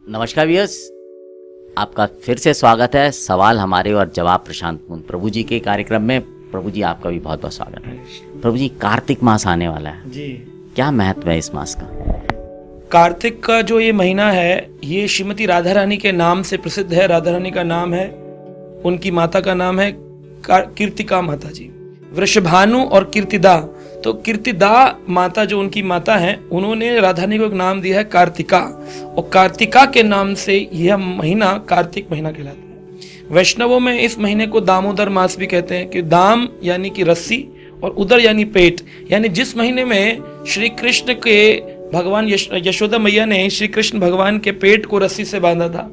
नमस्कार व्यूअर्स, आपका फिर से स्वागत है सवाल हमारे और जवाब प्रशांत मुन प्रभु जी के कार्यक्रम में। प्रभु जी आपका भी बहुत बहुत स्वागत है। प्रभु जी, कार्तिक मास आने वाला है जी। क्या महत्व है इस मास का? कार्तिक का जो ये महीना है ये श्रीमती राधा रानी के नाम से प्रसिद्ध है। राधा रानी का नाम है, उनकी माता का नाम है कीर्तिका माता जी। वृषभानु और कीर्तिदा, तो कीर्तिदा माता जो उनकी माता हैं उन्होंने राधा रानी को एक नाम दिया है कार्तिका, और कार्तिका के नाम से यह महीना कार्तिक महीना कहलाता है। वैष्णवों में इस महीने को दामोदर मास भी कहते हैं कि दाम यानी कि रस्सी और उदर यानी पेट, यानी जिस महीने में श्री कृष्ण के भगवान यशोदा मैया ने श्री कृष्ण भगवान के पेट को रस्सी से बांधा था।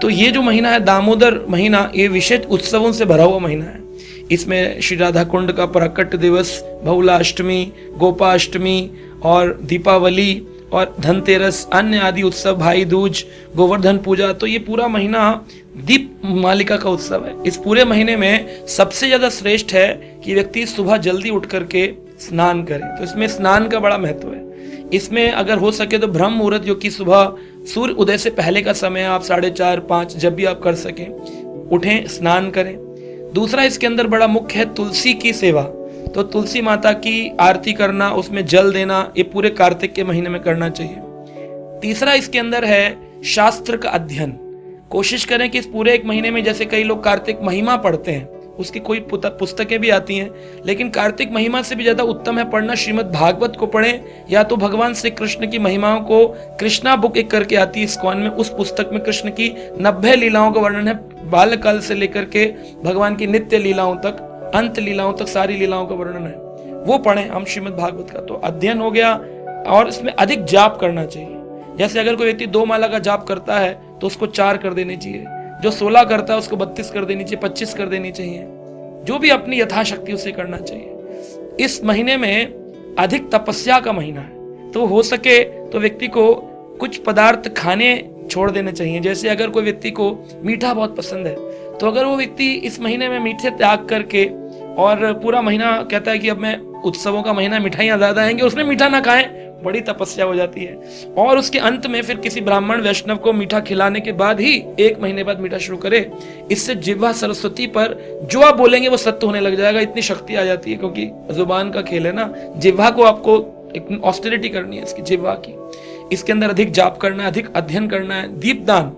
तो ये जो महीना है दामोदर महीना, ये विशेष उत्सवों से भरा हुआ महीना है। इसमें श्री राधा कुंड का प्राकट दिवस, बहुला अष्टमी, गोपा अष्टमी और दीपावली और धनतेरस, अन्य आदि उत्सव, भाई दूज, गोवर्धन पूजा, तो ये पूरा महीना दीप मालिका का उत्सव है। इस पूरे महीने में सबसे ज्यादा श्रेष्ठ है कि व्यक्ति सुबह जल्दी उठ करके स्नान करे। तो इसमें स्नान का बड़ा महत्व है। इसमें अगर हो सके तो ब्रह्म मुहूर्त, जो कि सुबह सूर्य उदय से पहले का समय, आप 4:30 5 जब भी आप कर सकें, उठें, स्नान करें। दूसरा इसके अंदर बड़ा मुख्य है तुलसी की सेवा। तो तुलसी माता की आरती करना, उसमें जल देना, ये पूरे कार्तिक के महीने में करना चाहिए। तीसरा इसके अंदर है शास्त्र का अध्ययन। कोशिश करें कि इस पूरे एक महीने में, जैसे कई लोग कार्तिक महिमा पढ़ते हैं, उसकी कोई पुस्तकें भी आती हैं, लेकिन कार्तिक महिमा से भी ज्यादा उत्तम है पढ़ना श्रीमद् भागवत को पढ़ें, या तो भगवान श्री कृष्ण की महिमाओं को कृष्णा बुक एक करके आती है इस्कॉन में, उस पुस्तक में कृष्ण की 90 लीलाओं का वर्णन है, बालकाल से लेकर के भगवान की नित्य लीलाओं तक, अंत लीलाओं तक सारी लीलाओं का वर्णन है, वो पढ़ें हम श्रीमद् भागवत का। तो अध्ययन हो गया। और इसमें अधिक जाप करना चाहिए। जैसे अगर कोई व्यक्ति 2 माला का जाप करता है तो उसको 4 कर देनी चाहिए, जो 16 करता है उसको 32 कर देनी चाहिए, 25 कर देनी चाहिए, जो भी अपनी यथाशक्ति उसे करना चाहिए। इस महीने में अधिक तपस्या का महीना है, तो हो सके तो व्यक्ति को कुछ पदार्थ खाने छोड़ देने चाहिए। जैसे अगर कोई व्यक्ति को मीठा बहुत पसंद है, तो अगर वो व्यक्ति इस महीने में मीठे त्याग करके, और पूरा महीना कहता है कि अब मैं उत्सवों का महीना, मिठाइयां ज्यादा आएंगे, उसमें मीठा ना खाएं, बड़ी तपस्या हो जाती है। और उसके अंत में फिर किसी ब्राह्मण वैष्णव को मीठा खिलाने के बाद ही 1 महीने बाद मीठा शुरू करे। इससे जिह्वा सरस्वती पर जो आप बोलेंगे वो सत्य होने लग जाएगा, इतनी शक्ति आ जाती है, क्योंकि जुबान का खेल है ना। जिह्वा को आपको एक ऑस्टेरिटी करनी है इसकी जिह्वा की। इसके अंदर अधिक जाप करना है, अधिक अध्ययन करना है। दीपदान,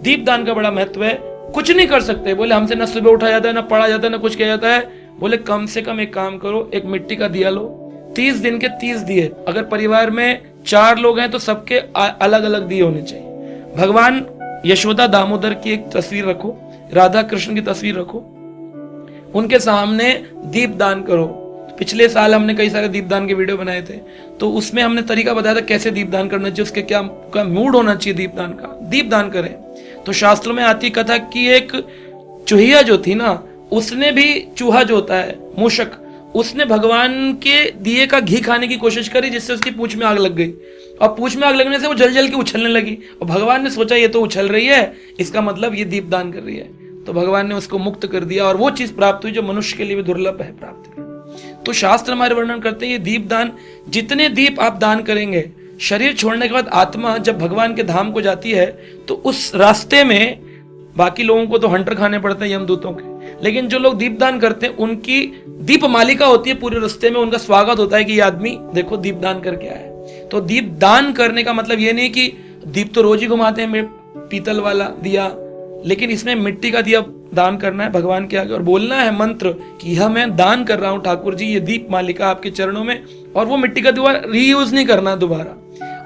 दीपदान का बड़ा महत्व है। कुछ नहीं कर सकते, बोले हमसे ना सुबह उठा जाता है, ना पढ़ा जाता है, ना कुछ किया जाता है, बोले कम से कम एक काम करो, एक मिट्टी का दिया लो, 30 दिन के 30 दिए। अगर परिवार में 4 लोग हैं तो सबके अलग अलग दिए होने चाहिए। भगवान यशोदा दामोदर की एक तस्वीर रखो, राधा कृष्ण की तस्वीर रखो, उनके सामने दीपदान करो। पिछले साल हमने कई सारे दीपदान के वीडियो बनाए थे, तो उसमें हमने तरीका बताया था कैसे दीपदान करना चाहिए, उसके क्या मूड होना चाहिए दीपदान का। दीपदान करें। तो शास्त्रों में आती कथा कि एक चूहिया जो थी ना, उसने भी, चूहा जो होता है मूषक, उसने भगवान के दिए का घी खाने की कोशिश करी, जिससे उसकी पूंछ में आग लग गई। और पूंछ में आग लगने से वो जल जल के उछलने लगी, और भगवान ने सोचा ये तो उछल रही है, इसका मतलब ये दीपदान कर रही है। तो भगवान ने उसको मुक्त कर दिया, और वो चीज प्राप्त हुई जो मनुष्य के लिए भी दुर्लभ है प्राप्त करना। तो शास्त्र हमारे वर्णन करते हैं ये दीपदान, जितने दीप आप दान करेंगे, शरीर छोड़ने के बाद आत्मा जब भगवान के धाम को जाती है, तो उस रास्ते में बाकी लोगों को तो हंटर खाने पड़ते हैं यमदूतों के, लेकिन जो लोग दीपदान करते हैं उनकी दीप मालिका होती है पूरे रास्ते में, उनका स्वागत होता है कि ये आदमी देखो दीपदान करके आया है। तो दीपदान करने का मतलब ये नहीं कि दीप तो रोज ही घुमाते हैं पीतल वाला दिया, लेकिन इसमें मिट्टी का दिया दान करना है भगवान के आगे, और बोलना है मंत्र कि यह मैं दान कर रहा हूं ठाकुर जी, ये दीप मालिका आपके चरणों में। और वो मिट्टी का दिया रीयूज नहीं करना दोबारा।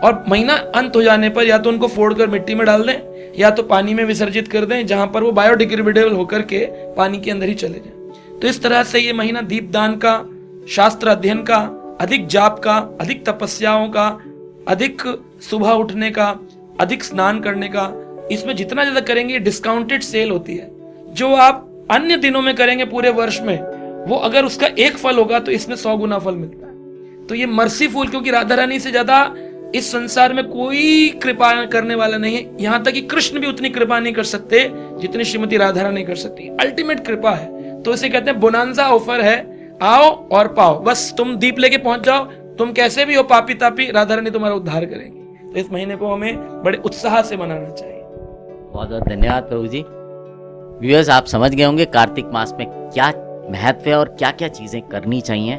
और महीना अंत हो जाने पर या तो उनको फोड़कर मिट्टी में डाल दें, या तो पानी में विसर्जित कर दें, जहां पर वो बायोडिग्रेडेबल होकर के पानी के अंदर ही चले जाएं। तो इस तरह से ये महीना दीपदान का, शास्त्र अध्ययन का, अधिक जाप का, अधिक तपस्याओं का, अधिक सुबह उठने का, अधिक स्नान करने का, इसमें जितना ज्यादा करेंगे डिस्काउंटेड सेल होती है। जो आप अन्य दिनों में करेंगे पूरे वर्ष में, वो अगर उसका 1 फल होगा तो इसमें 100 गुना फल मिलता है। तो ये मर्सीफुल, क्योंकि राधा रानी से ज्यादा इस संसार में कोई कृपा करने वाला नहीं है। यहां तक कि कृष्ण भी उतनी कृपा नहीं कर सकते जितनी श्रीमती राधा रानी कर सकती है। अल्टीमेट कृपा है। तो इसे कहते हैं बोनांजा ऑफर है, आओ और पाओ। बस तुम दीप लेके पहुंच जाओ, तुम कैसे भी हो पापी तापी, राधा रानी तुम्हारा उद्धार करेंगी। तो इस महीने को हमें बड़े उत्साह से मनाना चाहिए। बहुत बहुत धन्यवाद प्रभु जी। व्यूअर्स, आप समझ गए होंगे कार्तिक मास में क्या महत्व है और क्या क्या चीज़ें करनी चाहिए।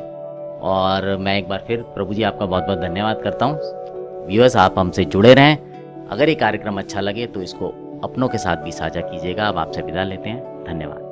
और मैं एक बार फिर प्रभु जी आपका बहुत बहुत धन्यवाद करता हूँ। व्यूअर्स, आप हमसे जुड़े रहें। अगर ये कार्यक्रम अच्छा लगे तो इसको अपनों के साथ भी साझा कीजिएगा। अब आपसे विदा लेते हैं। धन्यवाद।